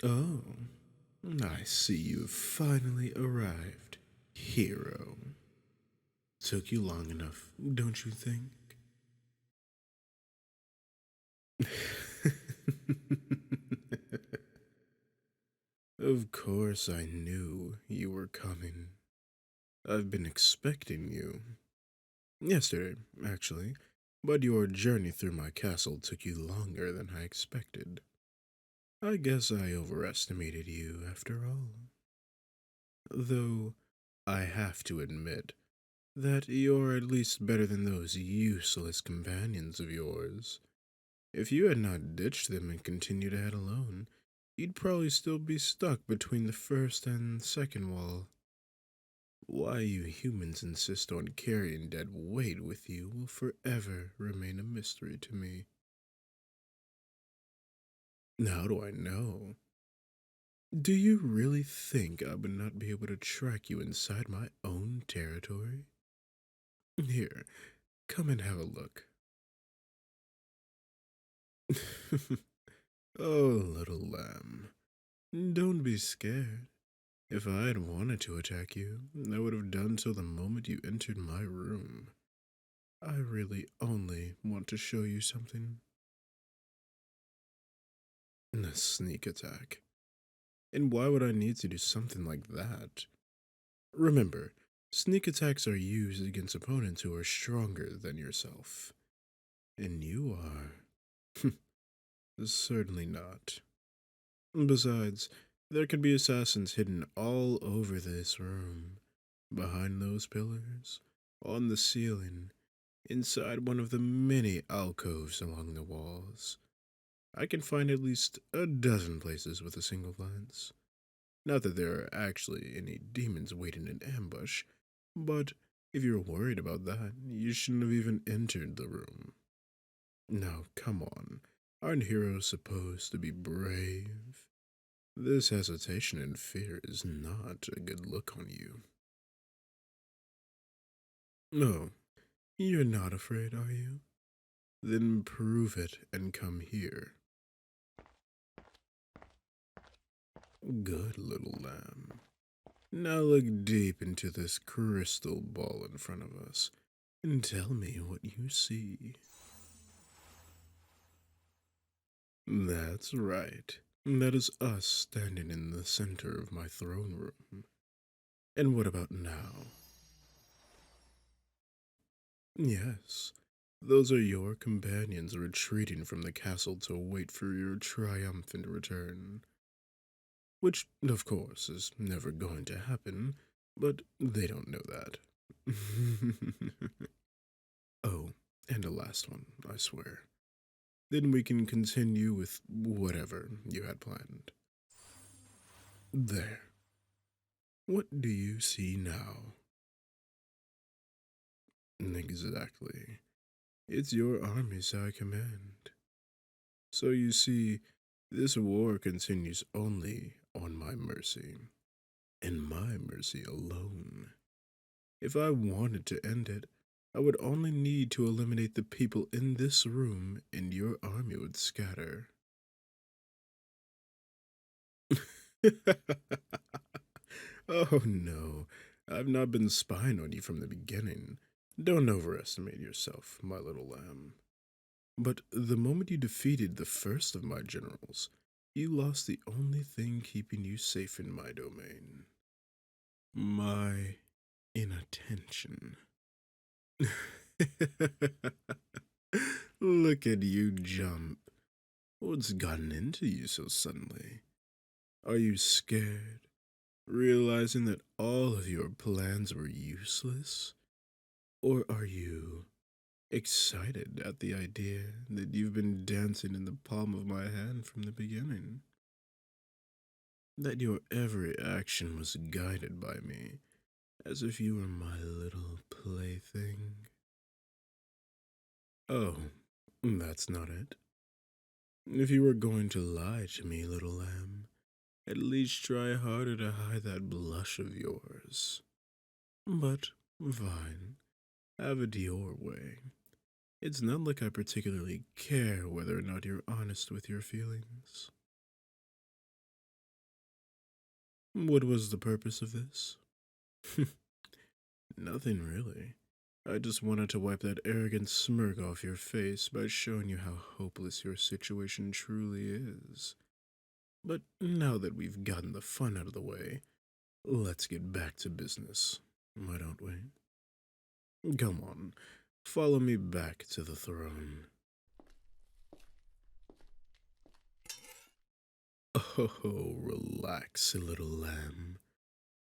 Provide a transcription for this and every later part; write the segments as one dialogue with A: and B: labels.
A: Oh, I see you've finally arrived, hero. Took you long enough, don't you think? Of course I knew you were coming. I've been expecting you. Yesterday, actually, but your journey through my castle took you longer than I expected. I guess I overestimated you after all. Though, I have to admit that you're at least better than those useless companions of yours. If you had not ditched them and continued ahead alone, you'd probably still be stuck between the first and second wall. Why you humans insist on carrying dead weight with you will forever remain a mystery to me. How do I know? Do you really think I would not be able to track you inside my own territory? Here, come and have a look. Oh, little lamb, don't be scared. If I had wanted to attack you, I would have done so the moment you entered my room. I really only want to show you something. A sneak attack. And why would I need to do something like that? Remember, sneak attacks are used against opponents who are stronger than yourself. And you are. Certainly not. Besides, there could be assassins hidden all over this room, behind those pillars, on the ceiling, inside one of the many alcoves along the walls. I can find at least a dozen places with a single glance. Not that there are actually any demons waiting in ambush, but if you're worried about that, you shouldn't have even entered the room. Now, come on. Aren't heroes supposed to be brave? This hesitation and fear is not a good look on you. No, you're not afraid, are you? Then prove it and come here. Good little lamb. Now look deep into this crystal ball in front of us and tell me what you see. That's right. That is us standing in the center of my throne room. And what about now? Yes, those are your companions retreating from the castle to wait for your triumphant return. Which, of course, is never going to happen, but they don't know that. Oh, and a last one, I swear. Then we can continue with whatever you had planned. There. What do you see now? Exactly. It's your armies I command. So you see, this war continues only on my mercy, and my mercy alone. If I wanted to end it, I would only need to eliminate the people in this room, and your army would scatter. Oh no, I've not been spying on you from the beginning. Don't overestimate yourself, my little lamb. But the moment you defeated the first of my generals, you lost the only thing keeping you safe in my domain. My inattention. Look at you jump. What's gotten into you so suddenly? Are you scared, realizing that all of your plans were useless? Or are you excited at the idea that you've been dancing in the palm of my hand from the beginning? That your every action was guided by me, as if you were my little plaything? Oh, that's not it. If you were going to lie to me, little lamb, at least try harder to hide that blush of yours. But, fine, have it your way. It's not like I particularly care whether or not you're honest with your feelings. What was the purpose of this? Nothing really. I just wanted to wipe that arrogant smirk off your face by showing you how hopeless your situation truly is. But now that we've gotten the fun out of the way, let's get back to business, why don't we? Come on, follow me back to the throne. Oh, relax, little lamb.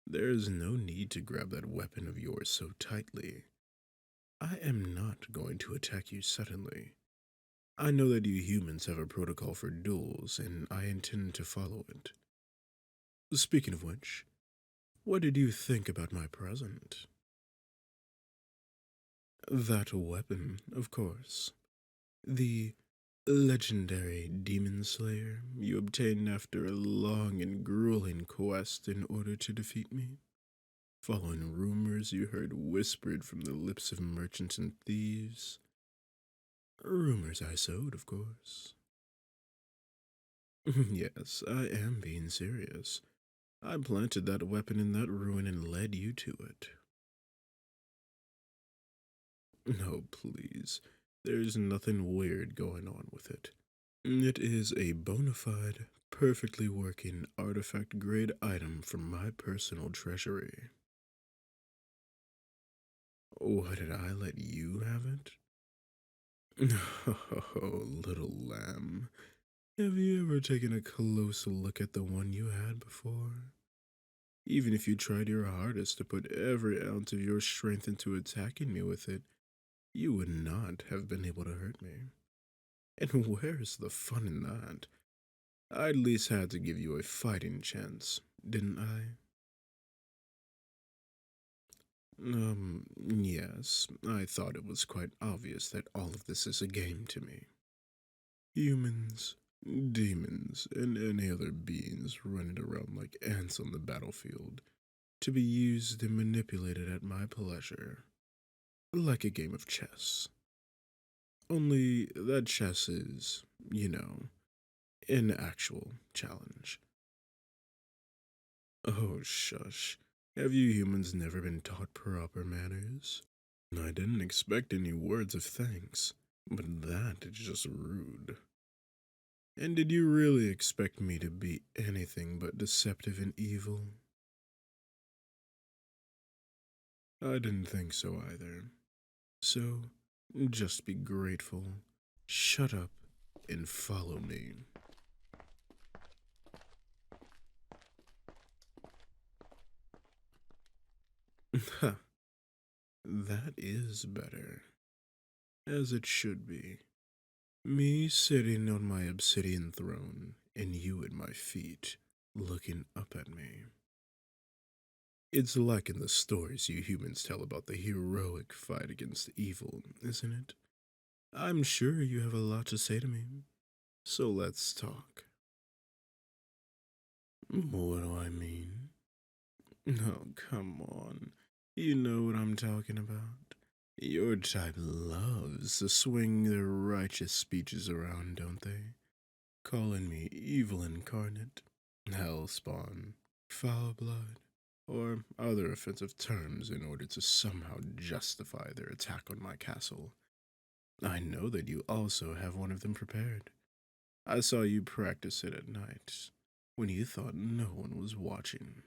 A: There is no need to grab that weapon of yours so tightly. I am not going to attack you suddenly. I know that you humans have a protocol for duels, and I intend to follow it. Speaking of which, what did you think about my present? That weapon, of course. The legendary demon slayer you obtained after a long and grueling quest in order to defeat me, following rumors you heard whispered from the lips of merchants and thieves. Rumors I sowed, of course. Yes, I am being serious. I planted that weapon in that ruin and led you to it. No, please. There's nothing weird going on with it. It is a bona fide, perfectly working artifact grade item from my personal treasury. Why did I let you have it? Oh, little lamb. Have you ever taken a close look at the one you had before? Even if you tried your hardest to put every ounce of your strength into attacking me with it, you would not have been able to hurt me. And where's the fun in that? I at least had to give you a fighting chance, didn't I? Yes, I thought it was quite obvious that all of this is a game to me. Humans, demons, and any other beings running around like ants on the battlefield, to be used and manipulated at my pleasure, like a game of chess. Only that chess is, an actual challenge. Oh, shush. Have you humans never been taught proper manners? I didn't expect any words of thanks, but that is just rude. And did you really expect me to be anything but deceptive and evil? I didn't think so either. So, just be grateful, shut up, and follow me. Ha, that is better. As it should be. Me sitting on my obsidian throne, and you at my feet, looking up at me. It's like in the stories you humans tell about the heroic fight against evil, isn't it? I'm sure you have a lot to say to me, so let's talk. What do I mean? No, come on. You know what I'm talking about. Your type loves to swing their righteous speeches around, don't they? Calling me evil incarnate, hellspawn, foul blood, or other offensive terms in order to somehow justify their attack on my castle. I know that you also have one of them prepared. I saw you practice it at night, when you thought no one was watching.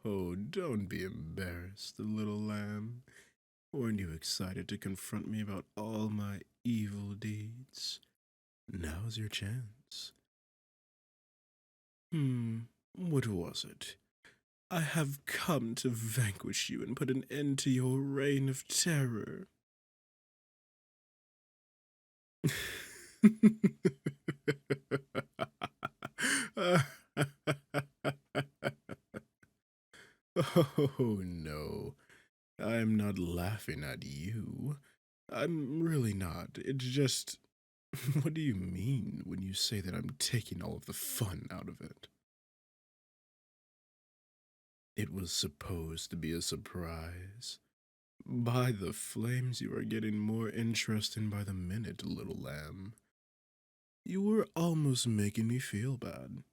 A: Oh, don't be embarrassed, little lamb. Weren't you excited to confront me about all my evil deeds? Now's your chance. What was it? I have come to vanquish you and put an end to your reign of terror. Oh no, I'm not laughing at you. I'm really not. It's just. What do you mean when you say that I'm taking all of the fun out of it? It was supposed to be a surprise. By the flames, you are getting more interesting by the minute, little lamb. You were almost making me feel bad.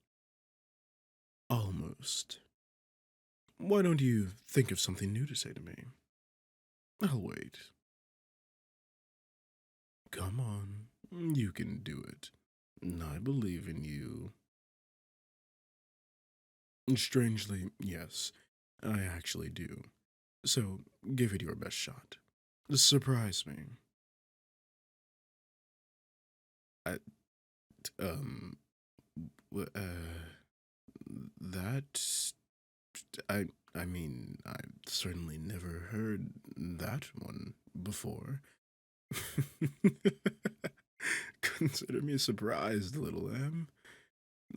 A: Almost. Why don't you think of something new to say to me? I'll wait. Come on, you can do it. I believe in you. Strangely, yes, I actually do. So give it your best shot. Surprise me. I, um, that, I, I mean, I've certainly never heard that one before. Consider me surprised, little lamb.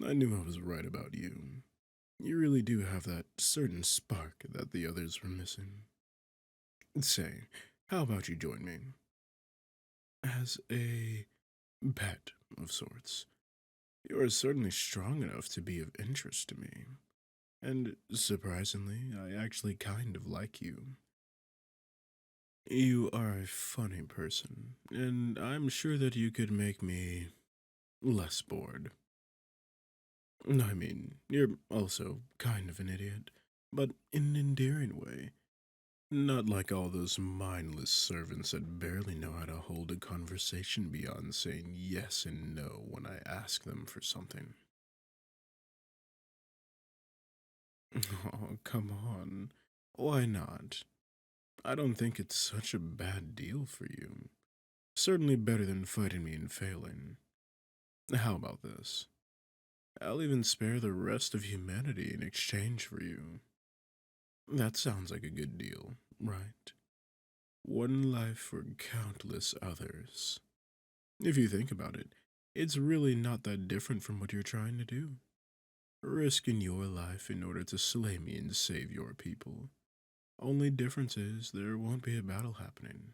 A: I knew I was right about you. You really do have that certain spark that the others were missing. Say, how about you join me? As a pet of sorts. You are certainly strong enough to be of interest to me. And surprisingly, I actually kind of like you. You are a funny person, and I'm sure that you could make me less bored. I mean, you're also kind of an idiot, but in an endearing way. Not like all those mindless servants that barely know how to hold a conversation beyond saying yes and no when I ask them for something. Oh, come on. Why not? I don't think it's such a bad deal for you. Certainly better than fighting me and failing. How about this? I'll even spare the rest of humanity in exchange for you. That sounds like a good deal, right? One life for countless others. If you think about it, it's really not that different from what you're trying to do. Risking your life in order to slay me and save your people. Only difference is there won't be a battle happening.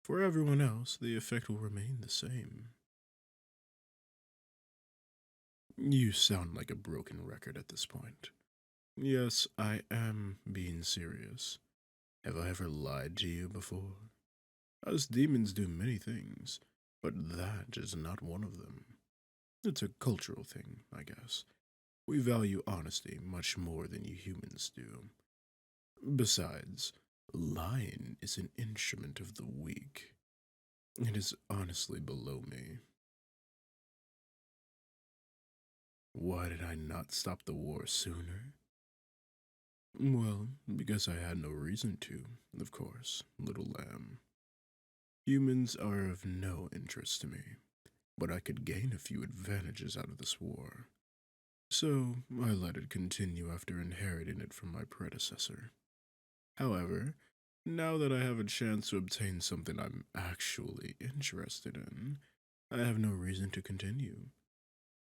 A: For everyone else, the effect will remain the same. You sound like a broken record at this point. Yes, I am being serious. Have I ever lied to you before? Us demons do many things, but that is not one of them. It's a cultural thing, I guess. We value honesty much more than you humans do. Besides, lying is an instrument of the weak. It is honestly below me. Why did I not stop the war sooner? Well, because I had no reason to, of course, little lamb. Humans are of no interest to me, but I could gain a few advantages out of this war. So I let it continue after inheriting it from my predecessor. However, now that I have a chance to obtain something I'm actually interested in, I have no reason to continue.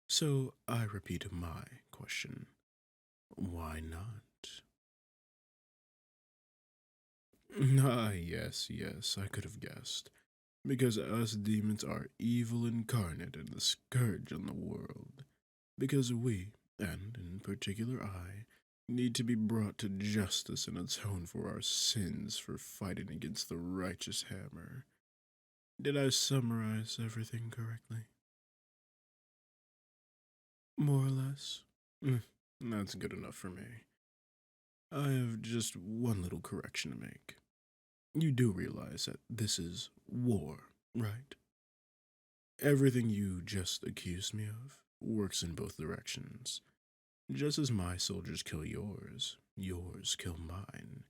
A: So I repeat my question. Why not? Ah, yes, yes, I could have guessed. Because us demons are evil incarnate and the scourge on the world. Because we, and in particular I, need to be brought to justice and atone for our sins for fighting against the righteous hammer. Did I summarize everything correctly? More or less? That's good enough for me. I have just one little correction to make. You do realize that this is war, right? Everything you just accused me of works in both directions. Just as my soldiers kill yours, yours kill mine.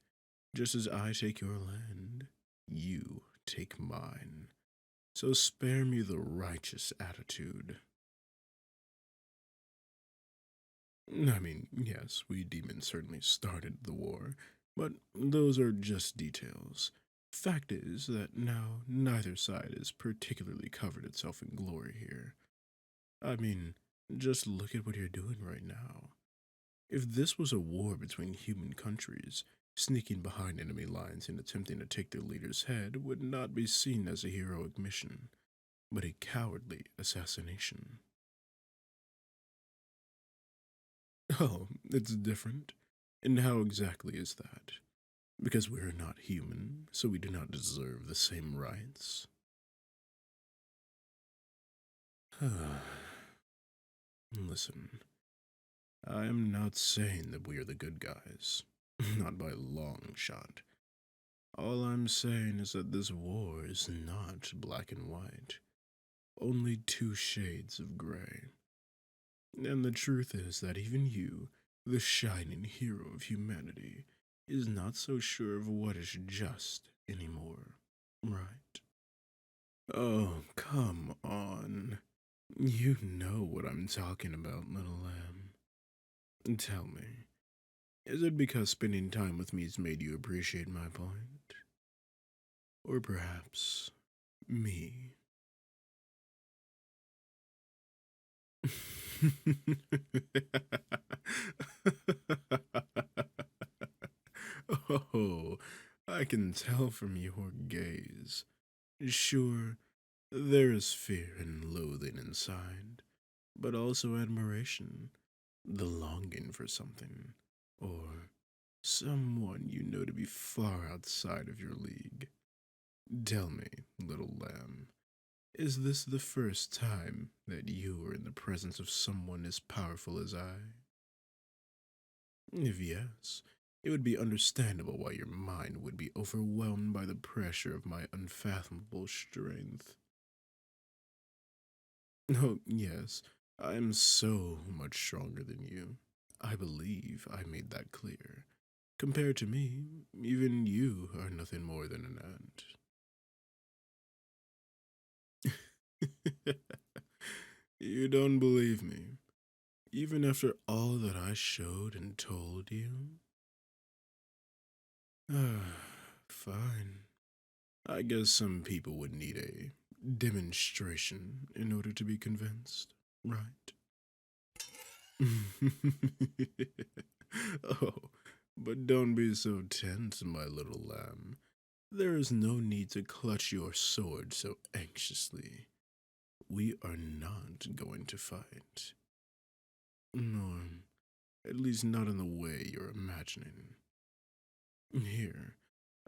A: Just as I take your land, you take mine. So spare me the righteous attitude. I mean, yes, we demons certainly started the war, but those are just details. Fact is that now neither side has particularly covered itself in glory here. I mean, just look at what you're doing right now. If this was a war between human countries, sneaking behind enemy lines and attempting to take their leader's head would not be seen as a heroic mission, but a cowardly assassination. Oh, it's different? And how exactly is that? Because we are not human, so we do not deserve the same rights? Listen, I am not saying that we are the good guys. Not by a long shot. All I'm saying is that this war is not black and white, only two shades of gray. And the truth is that even you, the shining hero of humanity, is not so sure of what is just anymore, right? Oh, come on. You know what I'm talking about, little lamb. Tell me, is it because spending time with me has made you appreciate my point? Or perhaps me? Oh, I can tell from your gaze. Sure, there is fear and loathing inside, but also admiration, the longing for something, or someone you know to be far outside of your league. Tell me, little lamb, is this the first time that you are in the presence of someone as powerful as I? If yes, it would be understandable why your mind would be overwhelmed by the pressure of my unfathomable strength. Oh, yes, I am so much stronger than you. I believe I made that clear. Compared to me, even you are nothing more than an ant. You don't believe me, even after all that I showed and told you? Fine. I guess some people would need a demonstration in order to be convinced, right? Oh, but don't be so tense, my little lamb. There is no need to clutch your sword so anxiously. We are not going to fight. Nor, at least not in the way you're imagining. Here,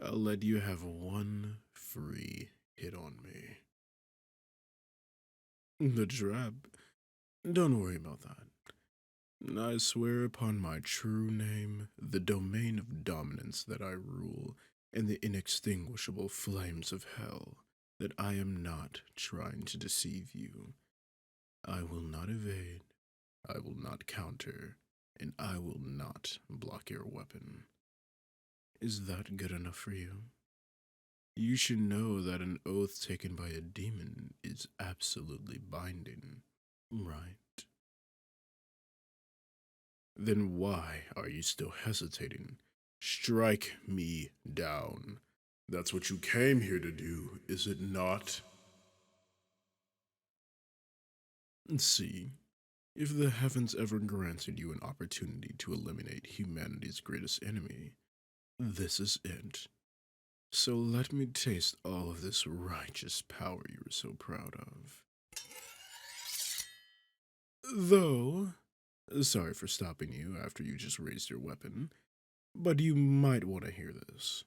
A: I'll let you have one free hit on me. The trap? Don't worry about that. I swear upon my true name, the domain of dominance that I rule, and the inextinguishable flames of hell, that I am not trying to deceive you. I will not evade, I will not counter, and I will not block your weapon. Is that good enough for you? You should know that an oath taken by a demon is absolutely binding, right? Then why are you still hesitating? Strike me down. That's what you came here to do, is it not? See, if the heavens ever granted you an opportunity to eliminate humanity's greatest enemy, this is it. So let me taste all of this righteous power you are so proud of. Though, sorry for stopping you after you just raised your weapon, but you might want to hear this.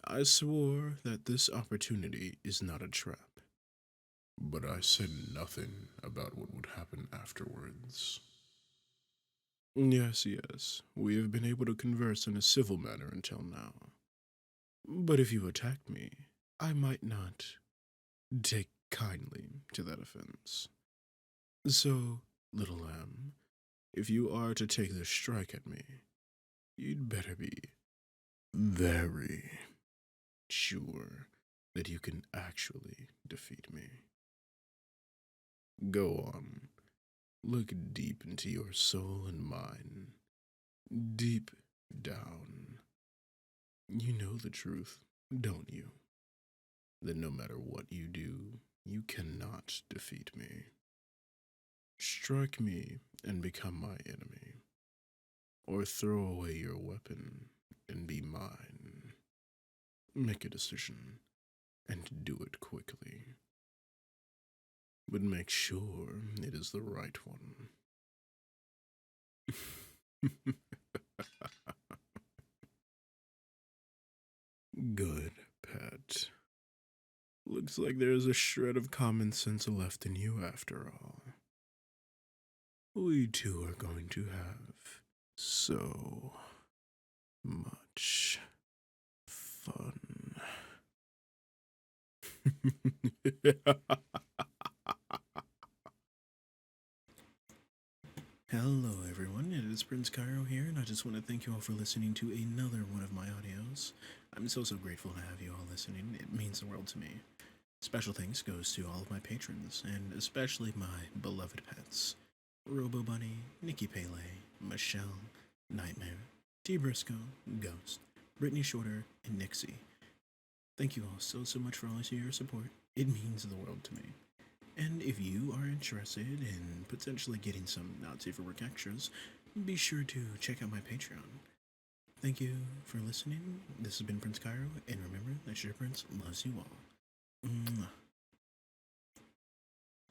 A: I swore that this opportunity is not a trap. But I said nothing about what would happen afterwards. Yes, we have been able to converse in a civil manner until now. But if you attacked me, I might not take kindly to that offense. So, little lamb, if you are to take this strike at me, you'd better be very sure that you can actually defeat me. Go on. Look deep into your soul and mine. Deep down. You know the truth, don't you? That no matter what you do, you cannot defeat me. Strike me and become my enemy. Or throw away your weapon and be mine. Make a decision and do it quickly. But make sure it is the right one. Good, pet. Looks like there's a shred of common sense left in you after all. We two are going to have so much fun. Hello everyone, it is Prince Kairo here, and I just want to thank you all for listening to another one of my audios. I'm so grateful to have you all listening, it means the world to me. Special thanks goes to all of my patrons, and especially my beloved pets. Robo Bunny, Nikki Pele, Michelle, Nightmare, T. Briscoe, Ghost, Brittany Shorter, and Nixie. Thank you all so much for all of your support. It means the world to me. And if you are interested in potentially getting some not safe for work extras, be sure to check out my Patreon. Thank you for listening. This has been Prince Cairo, and remember that your prince loves you all. Mwah.